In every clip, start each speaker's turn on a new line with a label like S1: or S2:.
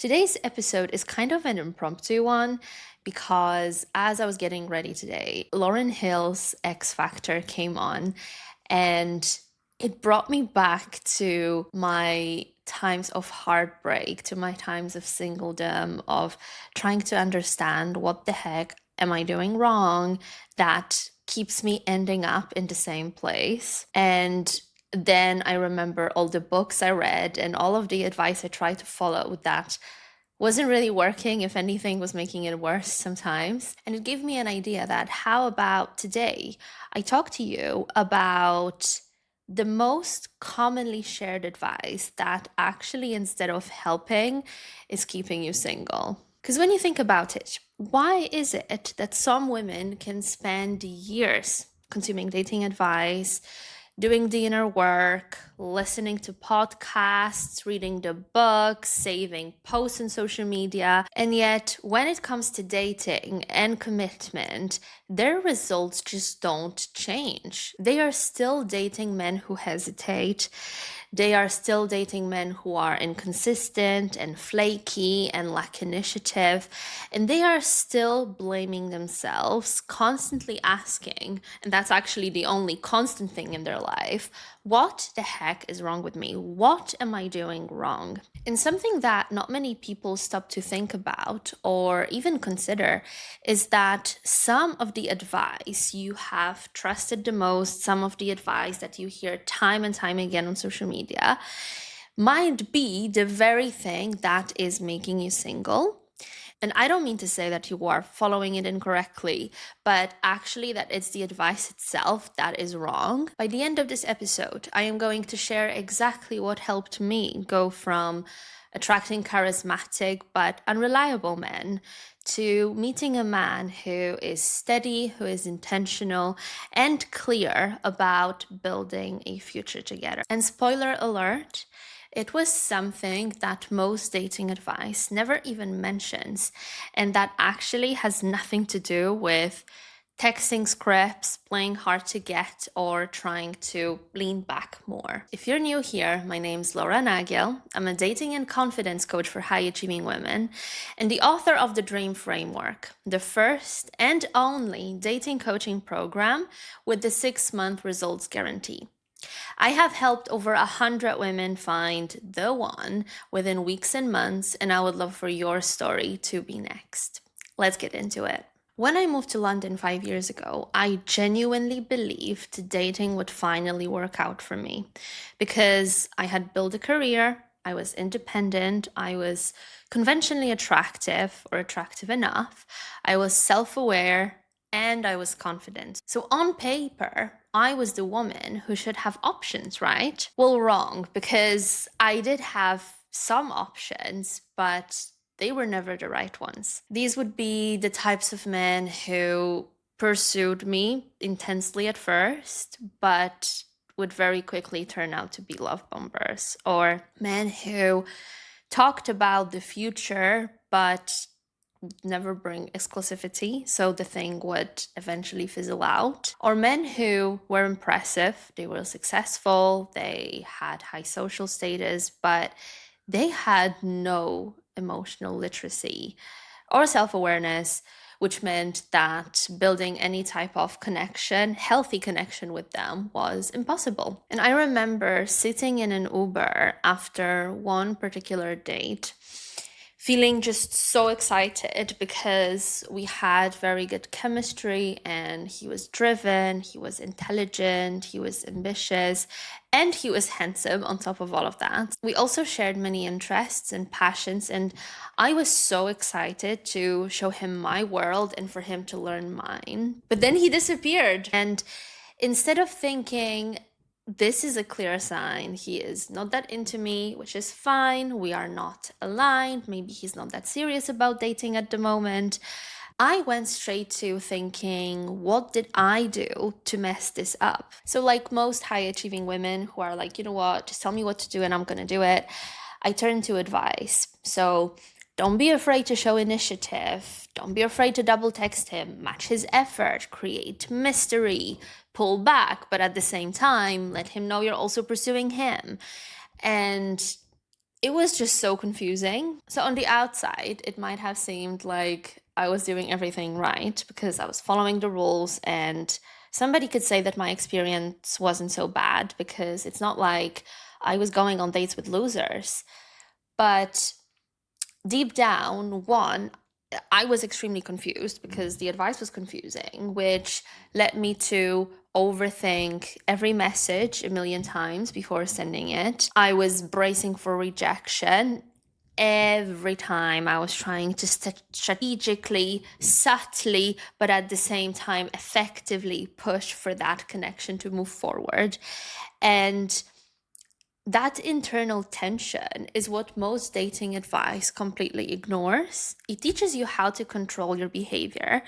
S1: Today's episode is kind of an impromptu one because as I was getting ready today, Lauren Hill's X Factor came on and it brought me back to my times of heartbreak, to my times of singledom, of trying to understand what the heck am I doing wrong that keeps me ending up in the same place. And then I remember all the books I read and all of the advice I tried to follow that wasn't really working. If anything, was making it worse sometimes. And it gave me an idea that how about today I talk to you about the most commonly shared advice that actually, instead of helping, is keeping you single. Because when you think about it, why is it that some women can spend years consuming dating advice, doing the inner work, listening to podcasts, reading the books, saving posts on social media. And yet, when it comes to dating and commitment, their results just don't change. They are still dating men who hesitate. They are still dating men who are inconsistent and flaky and lack initiative. And they are still blaming themselves, constantly asking, and that's actually the only constant thing in their life, what the heck is wrong with me? What am I doing wrong? And something that not many people stop to think about or even consider is that some of the advice you have trusted the most, some of the advice that you hear time and time again on social media, might be the very thing that is making you single. And I don't mean to say that you are following it incorrectly, but actually that it's the advice itself that is wrong. By the end of this episode, I am going to share exactly what helped me go from attracting charismatic but unreliable men to meeting a man who is steady, who is intentional, and clear about building a future together. And spoiler alert, it was something that most dating advice never even mentions, and that actually has nothing to do with texting scripts, playing hard to get, or trying to lean back more. If you're new here, my name's Laura Nagel. I'm a dating and confidence coach for high achieving women and the author of the Dream Framework, the first and only dating coaching program with the 6-month results guarantee. I have helped over 100 women find the one within weeks and months, and I would love for your story to be next. Let's get into it. When I moved to London 5 years ago, I genuinely believed dating would finally work out for me because I had built a career, I was independent, I was conventionally attractive or attractive enough, I was self aware, and I was confident. So on paper, I was the woman who should have options, right? Well, wrong, because I did have some options, but they were never the right ones. These would be the types of men who pursued me intensely at first, but would very quickly turn out to be love bombers, or men who talked about the future, but never bring exclusivity, so the thing would eventually fizzle out. Or men who were impressive, they were successful, they had high social status, but they had no emotional literacy or self awareness, which meant that building any type of connection, healthy connection with them, was impossible. And I remember sitting in an Uber after one particular date, feeling just so excited because we had very good chemistry and he was driven, he was intelligent, he was ambitious, and he was handsome on top of all of that. We also shared many interests and passions, and I was so excited to show him my world and for him to learn mine. But then he disappeared, and instead of thinking, this is a clear sign he is not that into me, which is fine, we are not aligned, maybe he's not that serious about dating at the moment, I went straight to thinking, what did I do to mess this up? So, like most high achieving women who are like, you know what, just tell me what to do and I'm gonna do it, I turned to advice. So, don't be afraid to show initiative. Don't be afraid to double text him, match his effort, create mystery, pull back, but at the same time, let him know you're also pursuing him. And it was just so confusing. So on the outside, it might have seemed like I was doing everything right because I was following the rules, and somebody could say that my experience wasn't so bad because it's not like I was going on dates with losers. But deep down, one, I was extremely confused because the advice was confusing, which led me to overthink every message a million times before sending it. I was bracing for rejection every time. I was trying to strategically, subtly, but at the same time, effectively push for that connection to move forward. And that internal tension is what most dating advice completely ignores. It teaches you how to control your behavior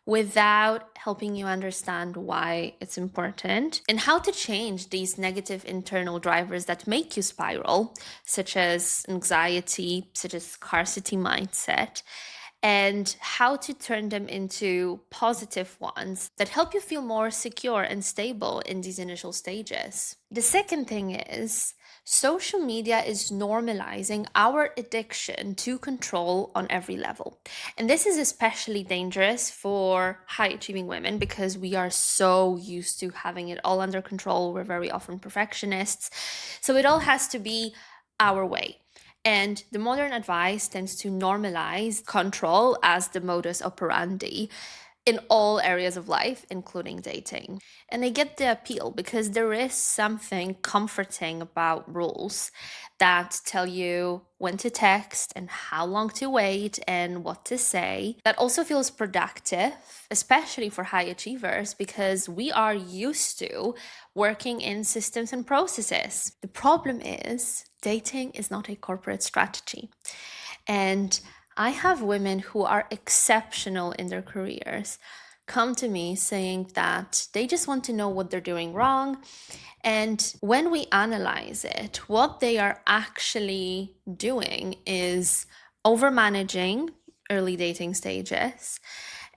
S1: without helping you understand why it's important and how to change these negative internal drivers that make you spiral, such as anxiety, such as scarcity mindset, and how to turn them into positive ones that help you feel more secure and stable in these initial stages. The second thing is social media is normalizing our addiction to control on every level. And this is especially dangerous for high achieving women because we are so used to having it all under control. We're very often perfectionists. So it all has to be our way. And the modern advice tends to normalize control as the modus operandi in all areas of life, including dating. And I get the appeal because there is something comforting about rules that tell you when to text and how long to wait and what to say. That also feels productive, especially for high achievers, because we are used to working in systems and processes. The problem is, dating is not a corporate strategy. And I have women who are exceptional in their careers come to me saying that they just want to know what they're doing wrong. And when we analyze it, what they are actually doing is over managing early dating stages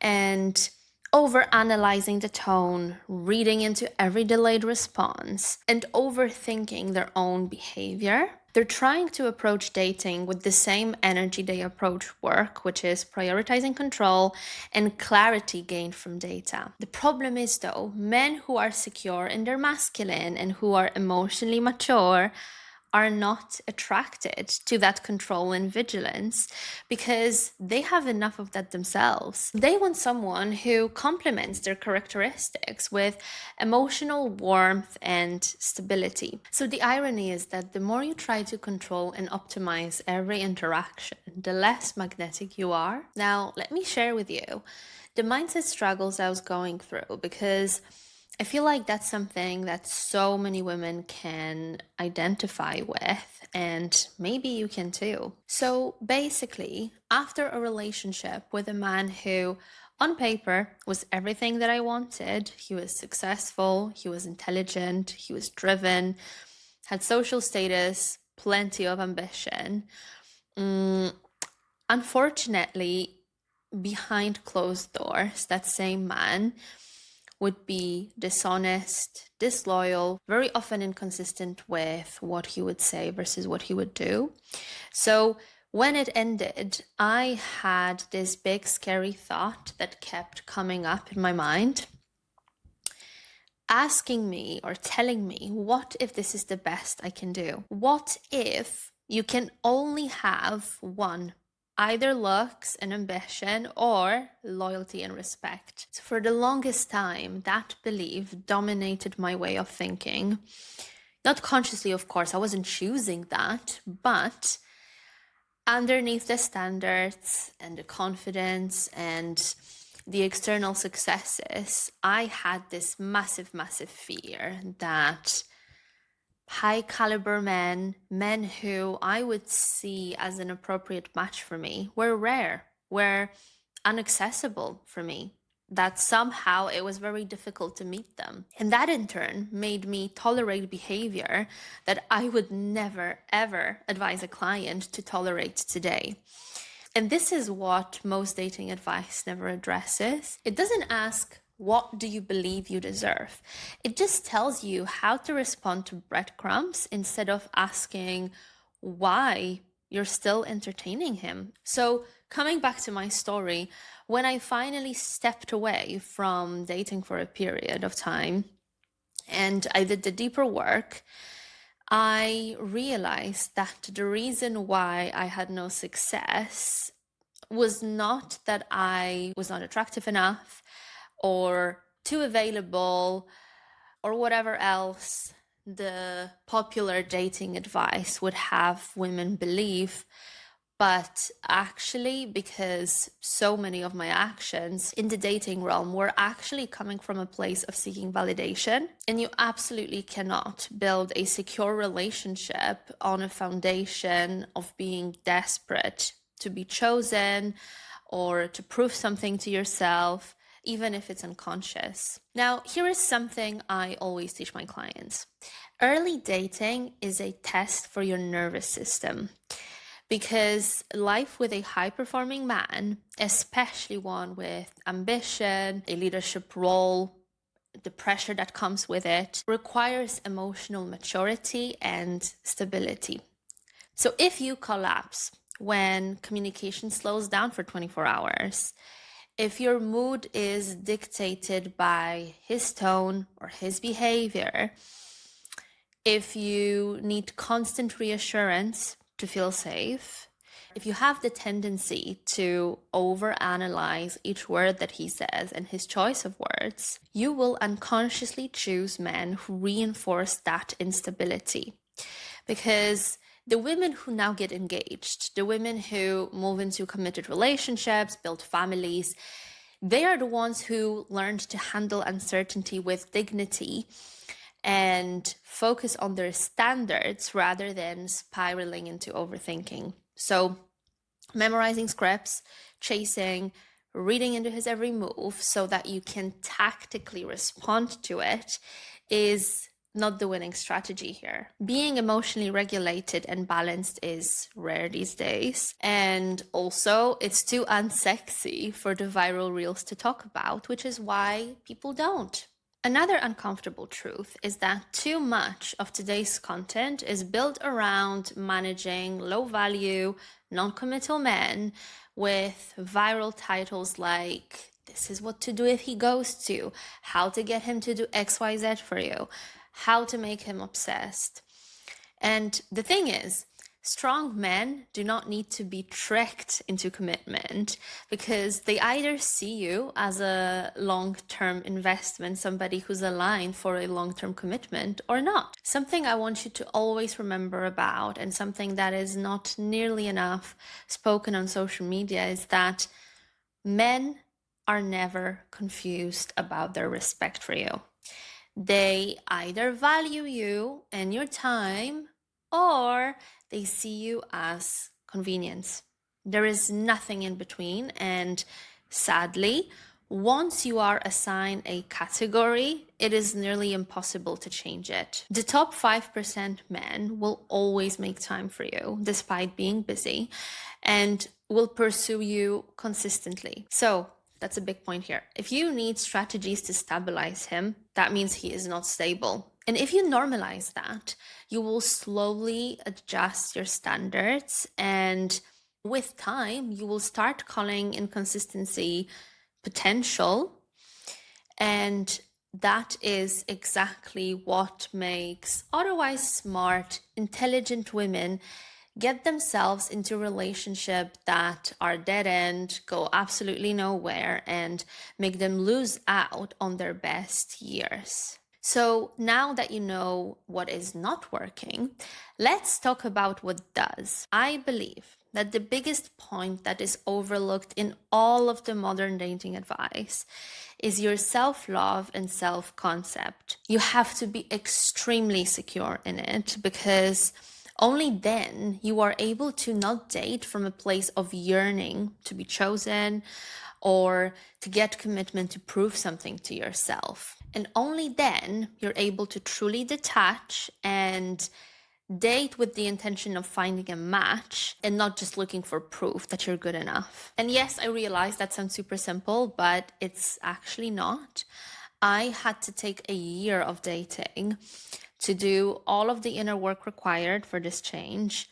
S1: and over analyzing the tone, reading into every delayed response, and overthinking their own behavior. They're trying to approach dating with the same energy they approach work, which is prioritizing control and clarity gained from data. The problem is, though, men who are secure in their masculine and who are emotionally mature are not attracted to that control and vigilance because they have enough of that themselves. They want someone who complements their characteristics with emotional warmth and stability. So the irony is that the more you try to control and optimize every interaction, the less magnetic you are. Now, let me share with you the mindset struggles I was going through because I feel like that's something that so many women can identify with, and maybe you can too. So basically, after a relationship with a man who, on paper, was everything that I wanted, he was successful, he was intelligent, he was driven, had social status, plenty of ambition. Unfortunately, behind closed doors, that same man would be dishonest, disloyal, very often inconsistent with what he would say versus what he would do. So when it ended, I had this big scary thought that kept coming up in my mind, asking me or telling me, what if this is the best I can do? What if you can only have one, either looks and ambition or loyalty and respect? So for the longest time, that belief dominated my way of thinking. Not consciously, of course, I wasn't choosing that, but underneath the standards and the confidence and the external successes, I had this massive, massive fear that high caliber men who I would see as an appropriate match for me, were rare, were inaccessible for me, that somehow it was very difficult to meet them. And that in turn made me tolerate behavior that I would never, ever advise a client to tolerate today. And this is what most dating advice never addresses. It doesn't ask, what do you believe you deserve? It just tells you how to respond to breadcrumbs instead of asking, why you're still entertaining him. So, coming back to my story, when I finally stepped away from dating for a period of time and I did the deeper work, I realized that the reason why I had no success was not that I was not attractive enough or too available or whatever else the popular dating advice would have women believe, but actually because so many of my actions in the dating realm were actually coming from a place of seeking validation. And you absolutely cannot build a secure relationship on a foundation of being desperate to be chosen or to prove something to yourself, even if it's unconscious. Now, here is something I always teach my clients. Early dating is a test for your nervous system, because life with a high performing man, especially one with ambition, a leadership role, the pressure that comes with it, requires emotional maturity and stability. So if you collapse when communication slows down for 24 hours, if your mood is dictated by his tone or his behavior, if you need constant reassurance to feel safe, if you have the tendency to overanalyze each word that he says and his choice of words, you will unconsciously choose men who reinforce that instability. Because the women who now get engaged, the women who move into committed relationships, build families, they are the ones who learned to handle uncertainty with dignity and focus on their standards rather than spiraling into overthinking. So, memorizing scripts, chasing, reading into his every move so that you can tactically respond to it is not the winning strategy here. Being emotionally regulated and balanced is rare these days. And also, it's too unsexy for the viral reels to talk about, which is why people don't. Another uncomfortable truth is that too much of today's content is built around managing low value, non committal men with viral titles like, "This is what to do if he ghosts you," "How to get him to do XYZ for you," "How to make him obsessed." And the thing is, strong men do not need to be tricked into commitment, because they either see you as a long-term investment, somebody who's aligned for a long-term commitment, or not. Something I want you to always remember about, and something that is not nearly enough spoken on social media, is that men are never confused about their respect for you. They either value you and your time, or they see you as convenience. There is nothing in between, and sadly, once you are assigned a category, it is nearly impossible to change it. The top 5% men will always make time for you despite being busy and will pursue you consistently. So, that's a big point here. If you need strategies to stabilize him, that means he is not stable. And if you normalize that, you will slowly adjust your standards. And with time, you will start calling inconsistency potential. And that is exactly what makes otherwise smart, intelligent women get themselves into relationships that are dead end, go absolutely nowhere, and make them lose out on their best years. So now that you know what is not working, let's talk about what does. I believe that the biggest point that is overlooked in all of the modern dating advice is your self-love and self-concept. You have to be extremely secure in it, because only then you are able to not date from a place of yearning to be chosen or to get commitment to prove something to yourself. And only then you're able to truly detach and date with the intention of finding a match and not just looking for proof that you're good enough. And yes, I realize that sounds super simple, but it's actually not. I had to take a year of dating to do all of the inner work required for this change.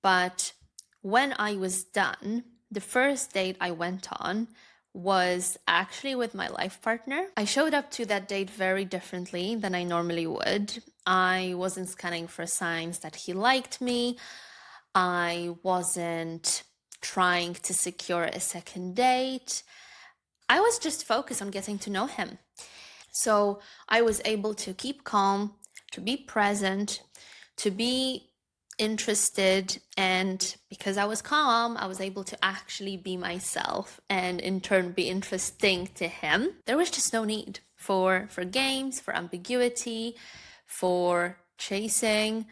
S1: But when I was done, the first date I went on was actually with my life partner. I showed up to that date very differently than I normally would. I wasn't scanning for signs that he liked me. I wasn't trying to secure a second date. I was just focused on getting to know him. So I was able to keep calm, to be present, to be interested, and because I was calm, I was able to actually be myself and in turn be interesting to him. There was just no need for games, for ambiguity, for chasing,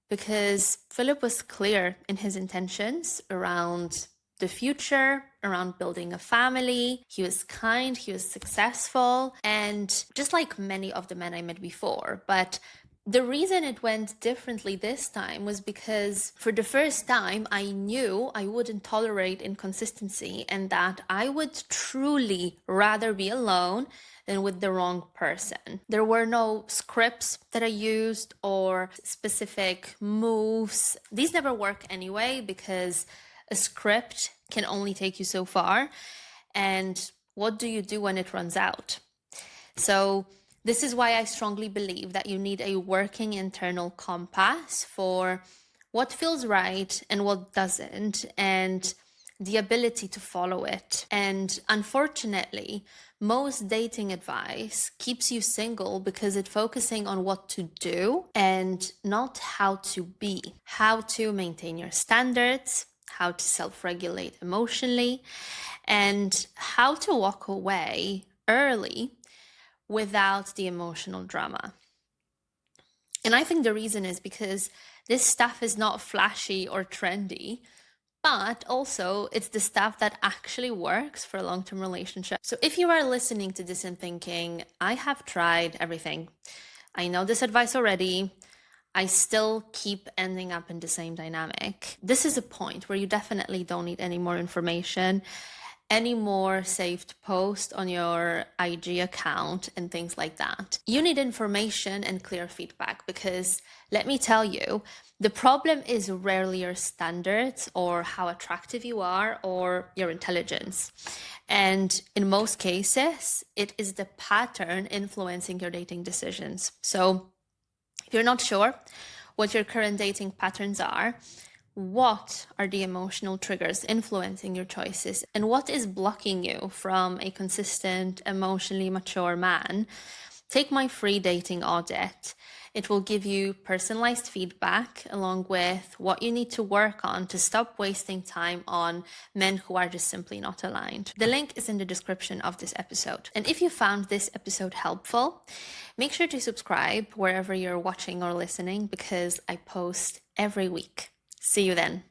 S1: because Philip was clear in his intentions around the future, around building a family. He was kind, he was successful, and just like many of the men I met before. But the reason it went differently this time was because for the first time, I knew I wouldn't tolerate inconsistency and that I would truly rather be alone than with the wrong person. There were no scripts that I used or specific moves. These never work anyway because a script can only take you so far. And what do you do when it runs out? So this is why I strongly believe that you need a working internal compass for what feels right and what doesn't, and the ability to follow it. And unfortunately, most dating advice keeps you single because it's focusing on what to do and not how to be, how to maintain your standards, how to self-regulate emotionally, and how to walk away early without the emotional drama. And I think the reason is because this stuff is not flashy or trendy, but also it's the stuff that actually works for a long-term relationship. So if you are listening to this and thinking, I have tried everything, I know this advice already, I still keep ending up in the same dynamic, this is a point where you definitely don't need any more information, any more saved posts on your IG account and things like that. You need information and clear feedback because let me tell you, the problem is rarely your standards or how attractive you are or your intelligence. And in most cases, it is the pattern influencing your dating decisions. So if you're not sure what your current dating patterns are, what are the emotional triggers influencing your choices, and what is blocking you from a consistent, emotionally mature man, take my free dating audit. It will give you personalized feedback along with what you need to work on to stop wasting time on men who are just simply not aligned. The link is in the description of this episode. And if you found this episode helpful, make sure to subscribe wherever you're watching or listening because I post every week. See you then.